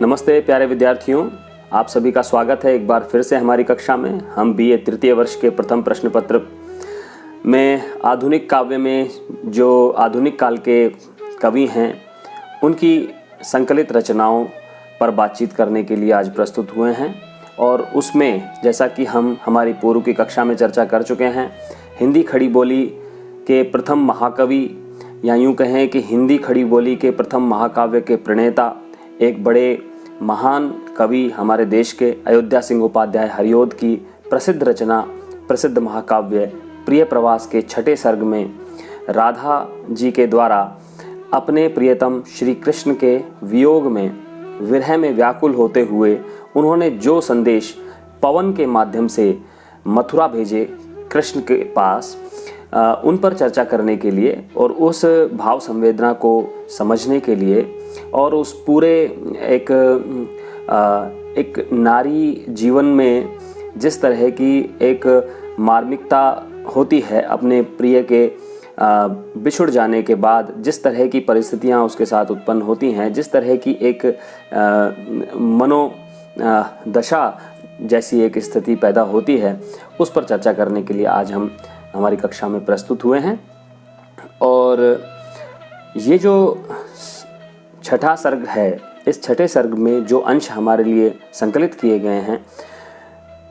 नमस्ते प्यारे विद्यार्थियों, आप सभी का स्वागत है एक बार फिर से हमारी कक्षा में। हम बीए तृतीय वर्ष के प्रथम प्रश्न पत्र में आधुनिक काव्य में जो आधुनिक काल के कवि हैं उनकी संकलित रचनाओं पर बातचीत करने के लिए आज प्रस्तुत हुए हैं। और उसमें जैसा कि हम हमारी पूर्व की कक्षा में चर्चा कर चुके हैं, हिंदी खड़ी बोली के प्रथम महाकवि या यूँ कहें कि हिंदी खड़ी बोली के प्रथम महाकाव्य के प्रणेता, एक बड़े महान कवि हमारे देश के अयोध्या सिंह उपाध्याय हरिऔध की प्रसिद्ध रचना, प्रसिद्ध महाकाव्य प्रिय प्रवास के छठे सर्ग में राधा जी के द्वारा अपने प्रियतम श्री कृष्ण के वियोग में, विरह में व्याकुल होते हुए उन्होंने जो संदेश पवन के माध्यम से मथुरा भेजे कृष्ण के पास, उन पर चर्चा करने के लिए और उस भाव संवेदना को समझने के लिए और उस पूरे एक नारी जीवन में जिस तरह की एक मार्मिकता होती है अपने प्रिय के बिछुड़ जाने के बाद, जिस तरह की परिस्थितियां उसके साथ उत्पन्न होती हैं, जिस तरह की एक दशा जैसी एक स्थिति पैदा होती है, उस पर चर्चा करने के लिए आज हम हमारी कक्षा में प्रस्तुत हुए हैं। और ये जो छठा सर्ग है, इस छठे सर्ग में जो अंश हमारे लिए संकलित किए गए हैं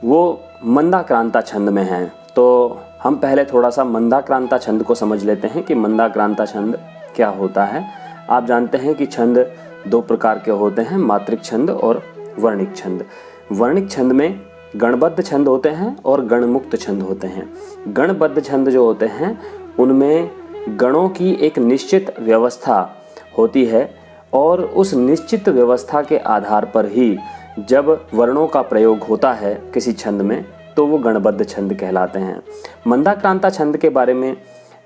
वो मंदाक्रांता छंद में हैं। तो हम पहले थोड़ा सा मंदाक्रांता छंद को समझ लेते हैं कि मंदाक्रांता छंद क्या होता है। आप जानते हैं कि छंद दो प्रकार के होते हैं, मात्रिक छंद और वर्णिक छंद। वर्णिक छंद में गणबद्ध छंद होते हैं और गणमुक्त छंद होते हैं। गणबद्ध छंद जो होते हैं उनमें गणों की एक निश्चित व्यवस्था होती है और उस निश्चित व्यवस्था के आधार पर ही जब वर्णों का प्रयोग होता है किसी छंद में तो वो गणबद्ध छंद कहलाते हैं। मंदाक्रांता छंद के बारे में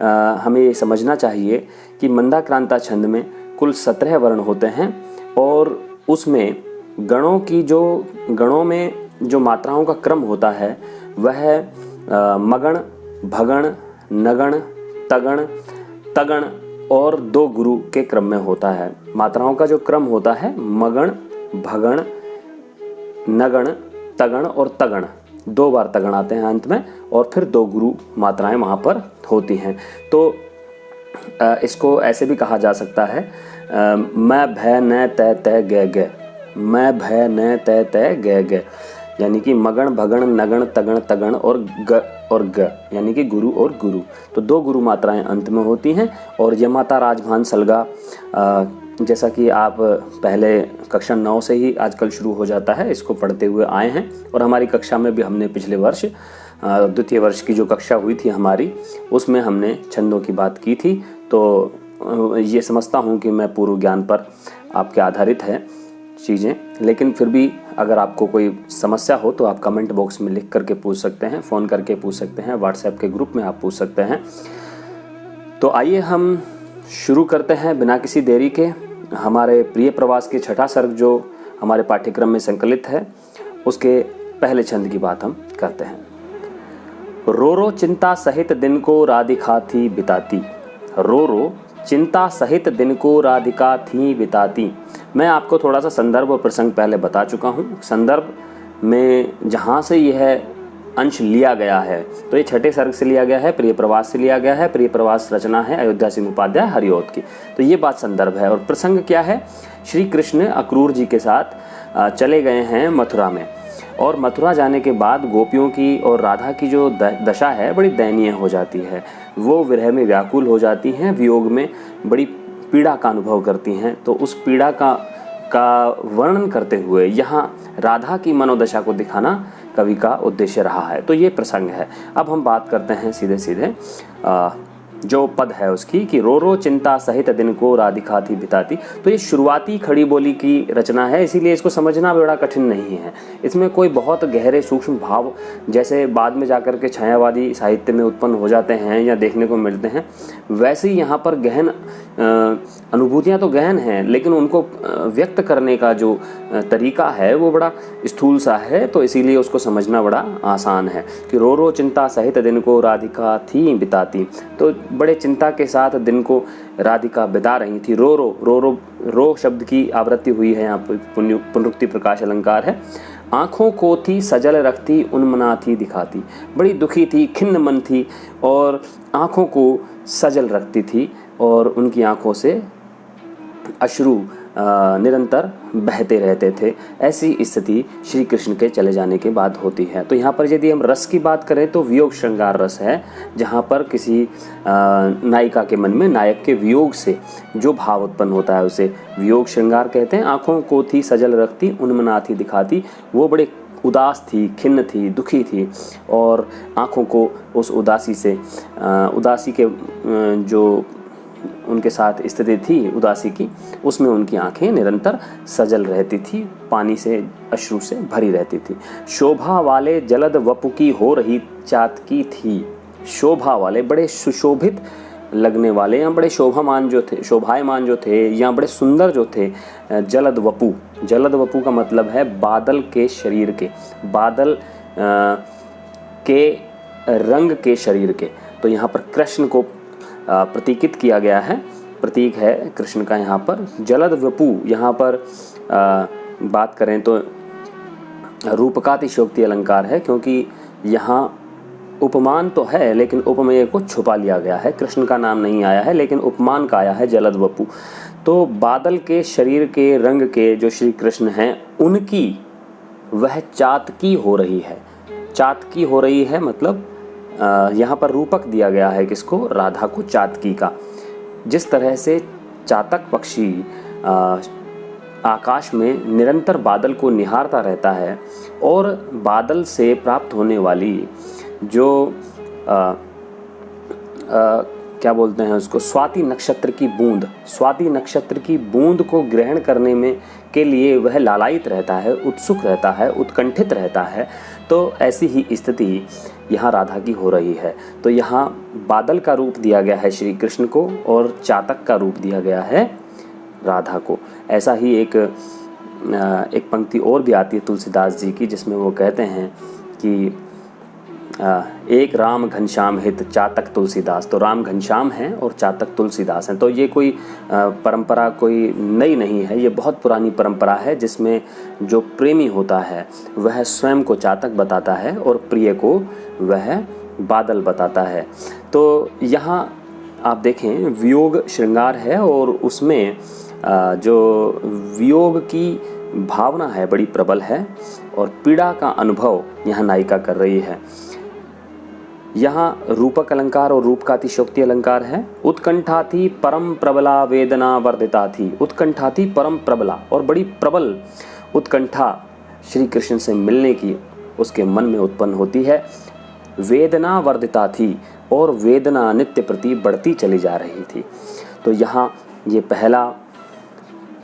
हमें ये समझना चाहिए कि मंदाक्रांता छंद में कुल 17 वर्ण होते हैं और उसमें गणों में जो मात्राओं का क्रम होता है वह मगण, भगण, नगण, तगण, तगण और 2 गुरु के क्रम में होता है। मात्राओं का जो क्रम होता है मगण, भगण, नगण, तगण और तगण, 2 बार तगण आते हैं अंत में और फिर 2 गुरु मात्राएं वहाँ पर होती हैं। तो इसको ऐसे भी कहा जा सकता है, मैं भय न तय तय गे गे, मैं भय न तय तय गे गे, यानी कि मगण, भगण, नगण, तगण, तगण और ग यानी कि गुरु और गुरु। तो 2 गुरु मात्राएं अंत में होती हैं। और यमाता, राजभान, सलगा, जैसा कि आप पहले कक्षा 9 से ही आजकल शुरू हो जाता है, इसको पढ़ते हुए आए हैं। और हमारी कक्षा में भी हमने पिछले वर्ष द्वितीय वर्ष की जो कक्षा हुई थी हमारी, उसमें हमने छंदों की बात की थी। तो ये समझता हूँ कि मैं पूर्व ज्ञान पर आपके आधारित है चीज़ें, लेकिन फिर भी अगर आपको कोई समस्या हो तो आप कमेंट बॉक्स में लिख करके पूछ सकते हैं, फ़ोन करके पूछ सकते हैं, व्हाट्सएप के ग्रुप में आप पूछ सकते हैं। तो आइए हम शुरू करते हैं बिना किसी देरी के। हमारे प्रिय प्रवास के छठा सर्ग जो हमारे पाठ्यक्रम में संकलित है उसके पहले छंद की बात हम करते हैं। रो रो चिंता सहित दिन को राधिका थी बिताती, रो रो चिंता सहित दिन को राधिका थी बिताती। मैं आपको थोड़ा सा संदर्भ और प्रसंग पहले बता चुका हूँ। संदर्भ में जहाँ से यह अंश लिया गया है तो ये छठे सर्ग से लिया गया है, प्रिय प्रवास से लिया गया है। प्रिय प्रवास रचना है अयोध्या सिंह उपाध्याय हरिऔध की। तो ये बात संदर्भ है। और प्रसंग क्या है? श्री कृष्ण अक्रूर जी के साथ चले गए हैं मथुरा में, और मथुरा जाने के बाद गोपियों की और राधा की जो दशा है बड़ी दयनीय हो जाती है। वो विरह में व्याकुल हो जाती हैं, वियोग में बड़ी पीड़ा का अनुभव करती हैं। तो उस पीड़ा का वर्णन करते हुए यहाँ राधा की मनोदशा को दिखाना कवि का उद्देश्य रहा है। तो ये प्रसंग है। अब हम बात करते हैं सीधे सीधे जो पद है उसकी कि रो रो चिंता सहित दिन को राधिका थी बिताती। तो ये शुरुआती खड़ी बोली की रचना है, इसीलिए इसको समझना बड़ा कठिन नहीं है। इसमें कोई बहुत गहरे सूक्ष्म भाव जैसे बाद में जाकर के छायावादी साहित्य में उत्पन्न हो जाते हैं या देखने को मिलते हैं, वैसे ही यहाँ पर गहन अनुभूतियाँ तो गहन हैं, लेकिन उनको व्यक्त करने का जो तरीका है वो बड़ा स्थूल सा है। तो इसीलिए उसको समझना बड़ा आसान है कि रो रो चिंता सहित दिन को राधिका थी बिताती। तो बड़े चिंता के साथ दिन को राधिका बिता रही थी। रो रो रो रो रो शब्द की आवृत्ति हुई है यहाँ पर, पुनरुक्ति प्रकाश अलंकार है। आँखों को थी सजल रखती, उन्मना थी दिखाती, बड़ी दुखी थी, खिन्न मन थी और आँखों को सजल रखती थी और उनकी आँखों से अश्रु निरंतर बहते रहते थे। ऐसी स्थिति श्री कृष्ण के चले जाने के बाद होती है। तो यहाँ पर यदि हम रस की बात करें तो वियोग श्रृंगार रस है, जहाँ पर किसी नायिका के मन में नायक के वियोग से जो भाव उत्पन्न होता है उसे वियोग श्रृंगार कहते हैं। आँखों को थी सजल रखती, उन्मना थी दिखाती, वो बड़े उदास थी, खिन्न थी, दुखी थी और आँखों को उस उदासी से उदासी के जो उनके साथ स्थिति थी उदासी की, उसमें उनकी आंखें निरंतर सजल रहती थी, पानी से अश्रु से भरी रहती थी। शोभा वाले जलद वपु की हो रही चातकी थी। शोभा वाले, बड़े सुशोभित लगने वाले या बड़े शोभामान जो थे, शोभायमान जो थे या बड़े सुंदर जो थे, जलद वपु। जलद वपु का मतलब है बादल के शरीर के, बादल के रंग के शरीर के। तो यहाँ पर कृष्ण को प्रतीकित किया गया है, प्रतीक है कृष्ण का यहाँ पर। जलद वपु यहाँ पर बात करें तो रूपकातिशयोक्ति अलंकार है, क्योंकि यहाँ उपमान तो है लेकिन उपमेय को छुपा लिया गया है। कृष्ण का नाम नहीं आया है लेकिन उपमान का आया है जलद वपु। तो बादल के शरीर के रंग के जो श्री कृष्ण हैं उनकी वह चातकी हो रही है। चातकी हो रही है मतलब यहाँ पर रूपक दिया गया है किसको, राधा को, चातकी का। जिस तरह से चातक पक्षी आकाश में निरंतर बादल को निहारता रहता है और बादल से प्राप्त होने वाली जो क्या बोलते हैं उसको, स्वाति नक्षत्र की बूंद, स्वाति नक्षत्र की बूंद को ग्रहण करने में के लिए वह लालायित रहता है, उत्सुक रहता है, उत्कंठित रहता है। तो ऐसी ही स्थिति यहाँ राधा की हो रही है। तो यहाँ बादल का रूप दिया गया है श्री कृष्ण को और चातक का रूप दिया गया है राधा को। ऐसा ही एक पंक्ति और भी आती है तुलसीदास जी की, जिसमें वो कहते हैं कि एक राम घनश्याम हित चातक तुलसीदास। तो राम घनश्याम हैं और चातक तुलसीदास हैं। तो ये कोई परंपरा कोई नई नहीं है, ये बहुत पुरानी परंपरा है, जिसमें जो प्रेमी होता है वह स्वयं को चातक बताता है और प्रिय को वह बादल बताता है। तो यहाँ आप देखें वियोग श्रृंगार है और उसमें जो वियोग की भावना है बड़ी प्रबल है और पीड़ा का अनुभव यहाँ नायिका कर रही है। यहाँ रूपक अलंकार और रूपकातिशयोक्ति अलंकार है। उत्कंठा थी परम प्रबला वेदना वर्धिता थी। उत्कंठा थी परम प्रबला और बड़ी प्रबल उत्कंठा श्री कृष्ण से मिलने की उसके मन में उत्पन्न होती है। वेदना वर्धिता थी और वेदना नित्य प्रति बढ़ती चली जा रही थी। तो यहाँ ये पहला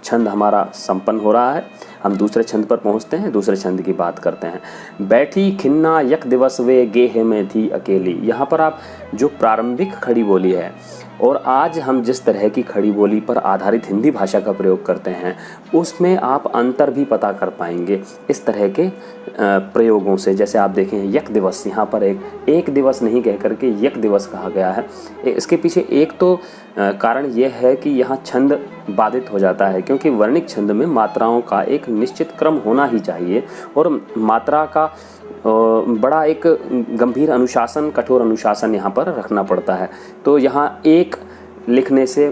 छंद हमारा संपन्न हो रहा है। हम दूसरे छंद पर पहुँचते हैं, दूसरे छंद की बात करते हैं। बैठी खिन्ना यक दिवस वे गेह में थी अकेली। यहाँ पर आप जो प्रारंभिक खड़ी बोली है और आज हम जिस तरह की खड़ी बोली पर आधारित हिंदी भाषा का प्रयोग करते हैं उसमें आप अंतर भी पता कर पाएंगे इस तरह के प्रयोगों से। जैसे आप देखें यक दिवस, यहाँ पर एक दिवस नहीं कह करके यक दिवस कहा गया है। इसके पीछे एक तो कारण यह है कि यहाँ छंद बाधित हो जाता है, क्योंकि वर्णिक छंद में मात्राओं का एक निश्चित क्रम होना ही चाहिए और मात्रा का बड़ा एक गंभीर अनुशासन, कठोर अनुशासन यहाँ पर रखना पड़ता है। तो यहाँ एक लिखने से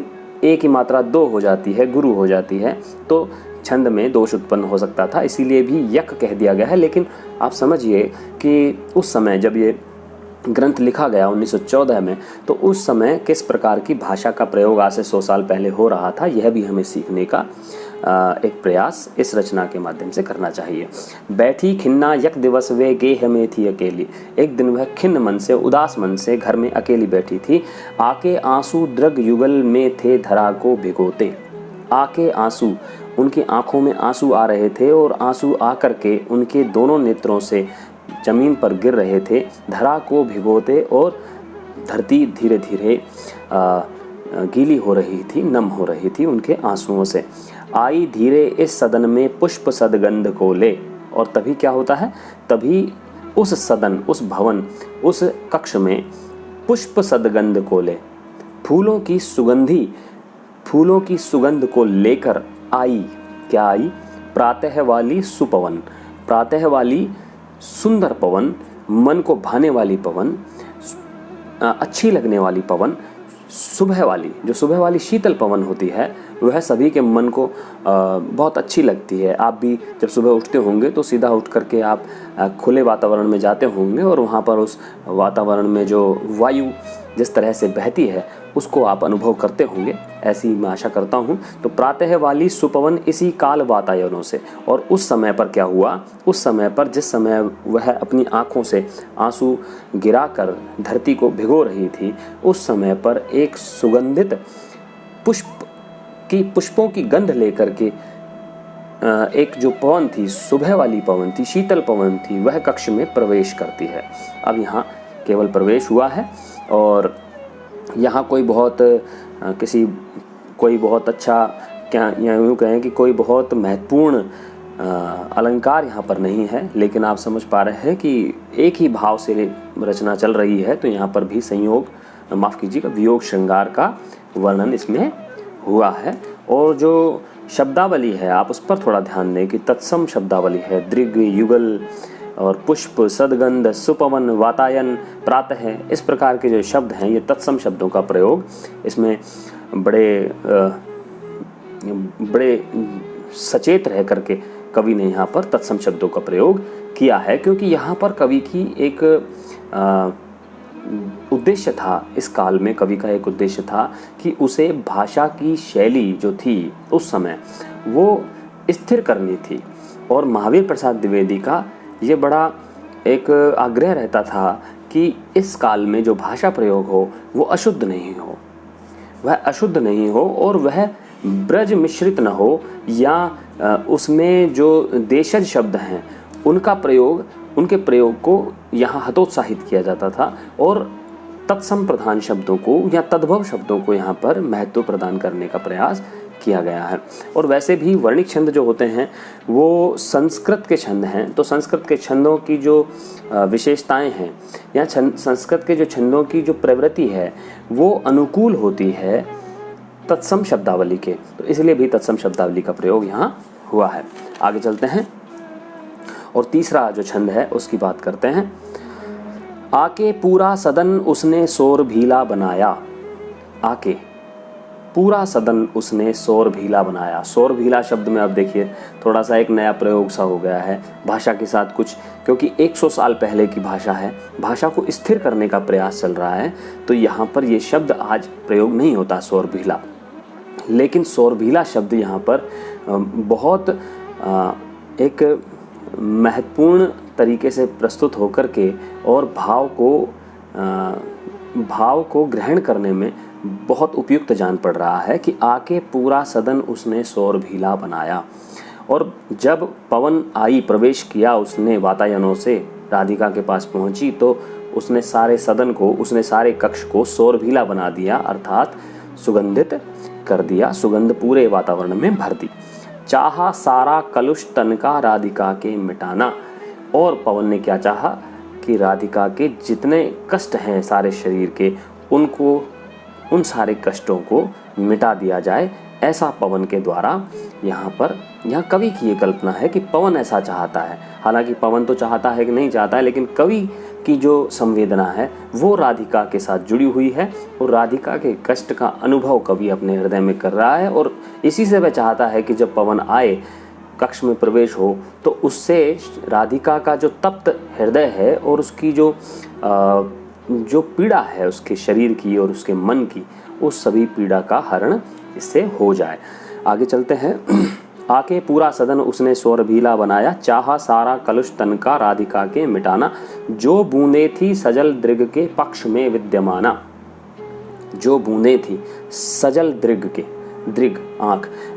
एक ही मात्रा दो हो जाती है, गुरु हो जाती है, तो छंद में दोष उत्पन्न हो सकता था, इसीलिए भी यक कह दिया गया है। लेकिन आप समझिए कि उस समय जब ये ग्रंथ लिखा गया 1914 में, तो उस समय किस प्रकार की भाषा का प्रयोग आज से 100 साल पहले हो रहा था, यह भी हमें सीखने का एक प्रयास इस रचना के माध्यम से करना चाहिए। बैठी खिन्ना यक दिवस वे गेह में थी अकेली। एक दिन वह खिन्न मन से, उदास मन से घर में अकेली बैठी थी। आके आंसू द्रग युगल में थे धरा को भिगोते। आके आंसू, उनकी आंखों में आंसू आ रहे थे और आंसू आकर के उनके दोनों नेत्रों से जमीन पर गिर रहे थे, धरा को भिगोते, और धरती धीरे धीरे गीली हो रही थी, नम हो रही थी उनके आंसुओं से। आई धीरे इस सदन में पुष्प सदगंध को ले। और तभी क्या होता है, तभी उस सदन, उस भवन, उस कक्ष में पुष्प सदगंध को ले। फूलों की सुगंध को लेकर आई, क्या आई? प्रातः वाली सुपवन, प्रातः वाली सुंदर पवन, मन को भाने वाली पवन, अच्छी लगने वाली पवन, सुबह वाली, जो सुबह वाली शीतल पवन होती है वह सभी के मन को बहुत अच्छी लगती है। आप भी जब सुबह उठते होंगे तो सीधा उठ करके आप खुले वातावरण में जाते होंगे और वहाँ पर उस वातावरण में जो वायु जिस तरह से बहती है उसको आप अनुभव करते होंगे, ऐसी मैं आशा करता हूँ। तो प्रातः वाली सुपवन इसी काल वातायनों से, और उस समय पर क्या हुआ? उस समय पर जिस समय वह अपनी आँखों से आंसू गिराकर धरती को भिगो रही थी, उस समय पर एक सुगंधित पुष्पों की गंध लेकर के एक जो पवन थी, सुबह वाली पवन थी, शीतल पवन थी, वह कक्ष में प्रवेश करती है। अब यहाँ केवल प्रवेश हुआ है और यहाँ कोई बहुत अच्छा, क्या यूँ कहें कि कोई बहुत महत्वपूर्ण अलंकार यहाँ पर नहीं है, लेकिन आप समझ पा रहे हैं कि एक ही भाव से रचना चल रही है। तो यहाँ पर भी वियोग श्रृंगार का वर्णन इसमें हुआ है। और जो शब्दावली है आप उस पर थोड़ा ध्यान दें कि तत्सम शब्दावली है। दृग, युगल और पुष्प, सदगंध, सुपवन, वातायन, प्रातः, इस प्रकार के जो शब्द हैं ये तत्सम शब्दों का प्रयोग इसमें बड़े सचेत रह करके कवि ने यहाँ पर तत्सम शब्दों का प्रयोग किया है, क्योंकि यहाँ पर कवि की एक उद्देश्य था। इस काल में कवि का एक उद्देश्य था कि उसे भाषा की शैली जो थी उस समय वो स्थिर करनी थी, और महावीर प्रसाद द्विवेदी का ये बड़ा एक आग्रह रहता था कि इस काल में जो भाषा प्रयोग हो वो अशुद्ध नहीं हो, वह अशुद्ध नहीं हो और वह ब्रज मिश्रित न हो, या उसमें जो देशज शब्द हैं उनके प्रयोग को यहाँ हतोत्साहित किया जाता था, और तत्सम प्रधान शब्दों को या तद्भव शब्दों को यहाँ पर महत्व प्रदान करने का प्रयास किया गया है। और वैसे भी वर्णिक छंद जो होते हैं वो संस्कृत के छंद हैं, तो संस्कृत के छंदों की जो विशेषताएं हैं या संस्कृत के जो छंदों की जो प्रवृत्ति है वो अनुकूल होती है तत्सम शब्दावली के, तो इसलिए भी तत्सम शब्दावली का प्रयोग यहाँ हुआ है। आगे चलते हैं और तीसरा जो छंद है उसकी बात करते हैं। आके पूरा सदन उसने शोर भीला बनाया, आके पूरा सदन उसने शोर भीला बनाया। शोर भीला शब्द में अब देखिए थोड़ा सा एक नया प्रयोग सा हो गया है भाषा के साथ कुछ, क्योंकि 100 साल पहले की भाषा है, भाषा को स्थिर करने का प्रयास चल रहा है, तो यहाँ पर ये शब्द आज प्रयोग नहीं होता शोर भीला, लेकिन शोर भीला शब्द यहाँ पर बहुत एक महत्वपूर्ण तरीके से प्रस्तुत होकर के और भाव को ग्रहण करने में बहुत उपयुक्त जान पड़ रहा है कि आके पूरा सदन उसने शोर भीला बनाया। और जब पवन आई, प्रवेश किया उसने वातायनों से, राधिका के पास पहुंची, तो उसने सारे सदन को, उसने सारे कक्ष को शोर भीला बना दिया, अर्थात सुगंधित कर दिया, सुगंध पूरे वातावरण में भर दी। चाहा सारा कलुष तन का राधिका के मिटाना, और पवन ने क्या चाहा कि राधिका के जितने कष्ट हैं सारे शरीर के, उन सारे कष्टों को मिटा दिया जाए, ऐसा पवन के द्वारा यहाँ कवि की ये कल्पना है कि पवन ऐसा चाहता है। हालांकि पवन तो चाहता है कि नहीं चाहता है, लेकिन कवि की जो संवेदना है वो राधिका के साथ जुड़ी हुई है, और राधिका के कष्ट का अनुभव कवि अपने हृदय में कर रहा है, और इसी से वह चाहता है कि जब पवन आए, कक्ष में प्रवेश हो, तो उससे राधिका का जो तप्त हृदय है और उसकी जो पीड़ा है उसके शरीर की और उसके मन की, उस सभी पीड़ा का हरण इससे हो जाए। आगे चलते हैं। आके पूरा सदन उसने शोर भीला बनाया, चाहा सारा कलुष तन का राधिका के मिटाना, जो बूंदे थी सजल दृग के पक्ष में विद्यमाना। जो बूंदे थी सजल दृग के, दृग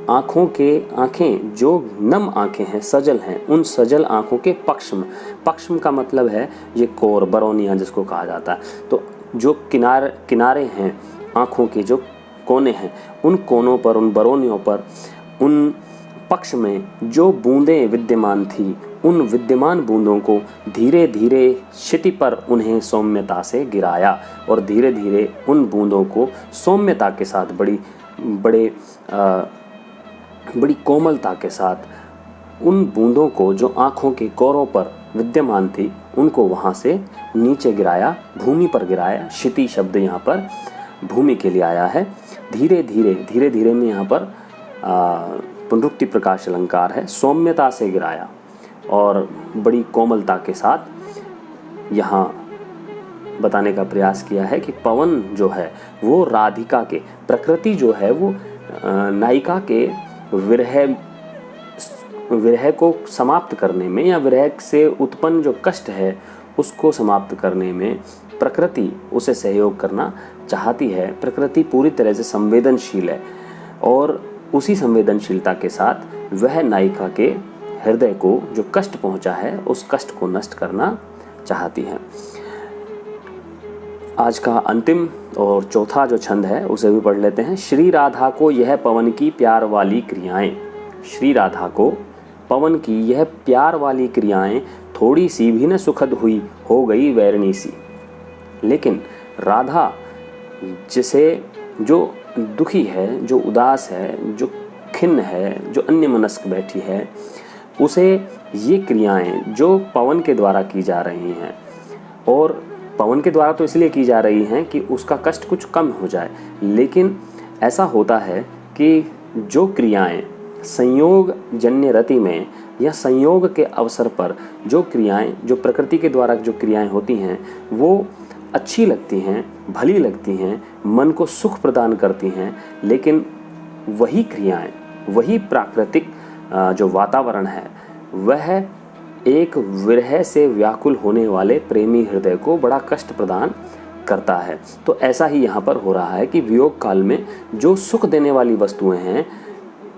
आँखों के, आँखें जो नम आँखें हैं, सजल हैं, उन सजल आँखों के पक्ष में, पक्ष का मतलब है ये कोर, बरौनियाँ जिसको कहा जाता है, तो जो किनारे हैं आँखों के, जो कोने हैं, उन कोनों पर, उन बरौनियों पर, उन पक्ष में जो बूंदें विद्यमान थी, उन विद्यमान बूंदों को धीरे धीरे क्षिति पर उन्हें सौम्यता से गिराया, और धीरे धीरे उन बूंदों को सौम्यता के साथ बड़ी कोमलता के साथ उन बूंदों को जो आँखों के कोरों पर विद्यमान थी उनको वहाँ से नीचे गिराया, भूमि पर गिराया। क्षिति शब्द यहाँ पर भूमि के लिए आया है। धीरे धीरे में यहाँ पर पुनरुक्ति प्रकाश अलंकार है। सौम्यता से गिराया और बड़ी कोमलता के साथ यहाँ बताने का प्रयास किया है कि पवन जो है वो राधिका के, प्रकृति जो है वो नायिका के विरह को समाप्त करने में या विरह से उत्पन्न जो कष्ट है उसको समाप्त करने में प्रकृति उसे सहयोग करना चाहती है। प्रकृति पूरी तरह से संवेदनशील है और उसी संवेदनशीलता के साथ वह नायिका के हृदय को जो कष्ट पहुंचा है उस कष्ट को नष्ट करना चाहती है। आज का अंतिम और चौथा जो छंद है उसे भी पढ़ लेते हैं। श्री राधा को यह पवन की प्यार वाली क्रियाएं, श्री राधा को पवन की यह प्यार वाली क्रियाएं थोड़ी सी भी न सुखद हुई हो गई वैरणी सी। लेकिन राधा जिसे जो दुखी है, जो उदास है, जो खिन्न है, जो अन्यमनस्क बैठी है, उसे ये क्रियाएं जो पवन के द्वारा की जा रही हैं, और पवन के द्वारा तो इसलिए की जा रही हैं कि उसका कष्ट कुछ कम हो जाए, लेकिन ऐसा होता है कि जो क्रियाएं संयोग जन्य रति में या संयोग के अवसर पर जो क्रियाएं, जो प्रकृति के द्वारा जो क्रियाएं होती हैं वो अच्छी लगती हैं, भली लगती हैं, मन को सुख प्रदान करती हैं, लेकिन वही क्रियाएं, वही प्राकृतिक जो वातावरण है वह एक विरह से व्याकुल होने वाले प्रेमी हृदय को बड़ा कष्ट प्रदान करता है। तो ऐसा ही यहाँ पर हो रहा है कि वियोग काल में जो सुख देने वाली वस्तुएं हैं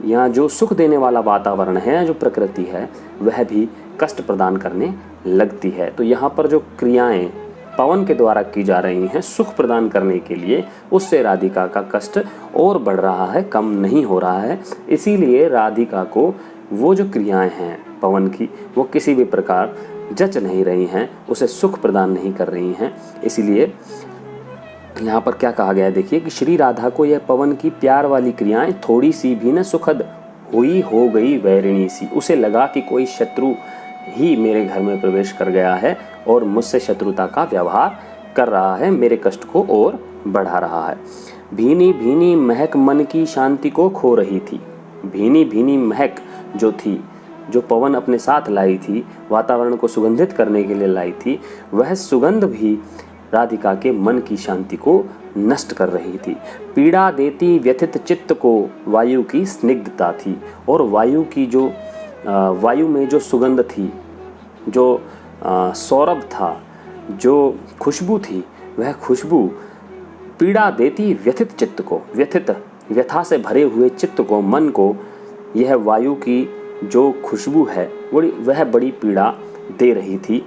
या जो सुख देने वाला वातावरण है, जो प्रकृति है, वह भी कष्ट प्रदान करने लगती है। तो यहाँ पर जो क्रियाएं पवन के द्वारा की जा रही हैं सुख प्रदान करने के लिए, उससे राधिका का कष्ट और बढ़ रहा है, कम नहीं हो रहा है। इसीलिए राधिका को वो जो क्रियाएं हैं पवन की वो किसी भी प्रकार जच नहीं रही हैं, उसे सुख प्रदान नहीं कर रही हैं। इसीलिए यहाँ पर क्या कहा गया है देखिए कि श्री राधा को यह पवन की प्यार वाली क्रियाएं थोड़ी सी भी न सुखद हुई हो गई वैरिणी सी। उसे लगा कि कोई शत्रु ही मेरे घर में प्रवेश कर गया है और मुझसे शत्रुता का व्यवहार कर रहा है, मेरे कष्ट को और बढ़ा रहा है। भीनी भीनी महक मन की शांति को खो रही थी। भीनी भीनी महक जो थी, जो पवन अपने साथ लाई थी, वातावरण को सुगंधित करने के लिए लाई थी, वह सुगंध भी राधिका के मन की शांति को नष्ट कर रही थी। पीड़ा देती व्यथित चित्त को वायु की स्निग्धता थी, और वायु में जो सुगंध थी, जो सौरभ था, जो खुशबू थी, वह खुशबू पीड़ा देती व्यथित चित्त को, व्यथा से भरे हुए चित्त को, मन को, यह वायु की जो खुशबू है वह बड़ी पीड़ा दे रही थी।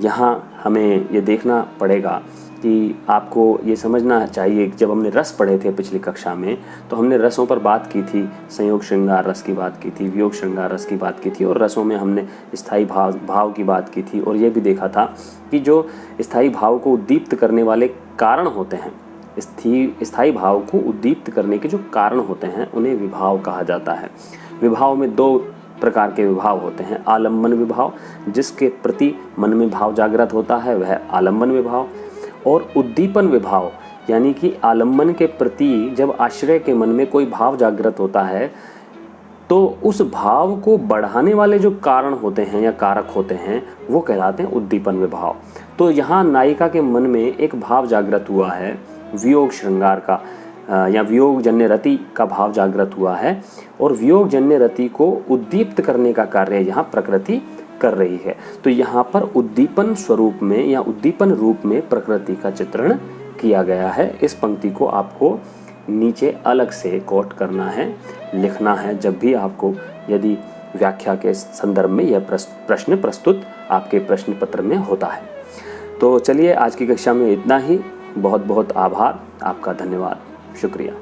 यहाँ हमें ये देखना पड़ेगा कि आपको ये समझना चाहिए कि जब हमने रस पढ़े थे पिछली कक्षा में, तो हमने रसों पर बात की थी, संयोग श्रृंगार रस की बात की थी, वियोग श्रृंगार रस की बात की थी, और रसों में हमने स्थायी भाव की बात की थी, और ये भी देखा था कि जो स्थायी भाव को उद्दीप्त करने वाले कारण होते हैं, स्थायी भाव को उद्दीप्त करने के जो कारण होते हैं उन्हें विभाव कहा जाता है। विभाव में दो प्रकार के विभाव होते हैं। आलम्बन विभाव, जिसके प्रति मन में भाव जागृत होता है वह आलम्बन विभाव, और उद्दीपन विभाव, यानी कि आलम्बन के प्रति जब आश्रय के मन में कोई भाव जागृत होता है तो उस भाव को बढ़ाने वाले जो कारण होते हैं या कारक होते हैं वो कहलाते हैं उद्दीपन विभाव। तो यहाँ नायिका के मन में एक भाव जागृत हुआ है, वियोग श्रृंगार का या वियोग जन्य रति का भाव जागृत हुआ है, और वियोग जन्य रति को उद्दीप्त करने का कार्य यहाँ प्रकृति कर रही है। तो यहाँ पर उद्दीपन स्वरूप में या उद्दीपन रूप में प्रकृति का चित्रण किया गया है। इस पंक्ति को आपको नीचे अलग से कोट करना है, लिखना है, जब भी आपको यदि व्याख्या के संदर्भ में यह प्रश्न प्रस्तुत आपके प्रश्न पत्र में होता है। तो चलिए आज की कक्षा में इतना ही। बहुत बहुत आभार, आपका धन्यवाद, शुक्रिया।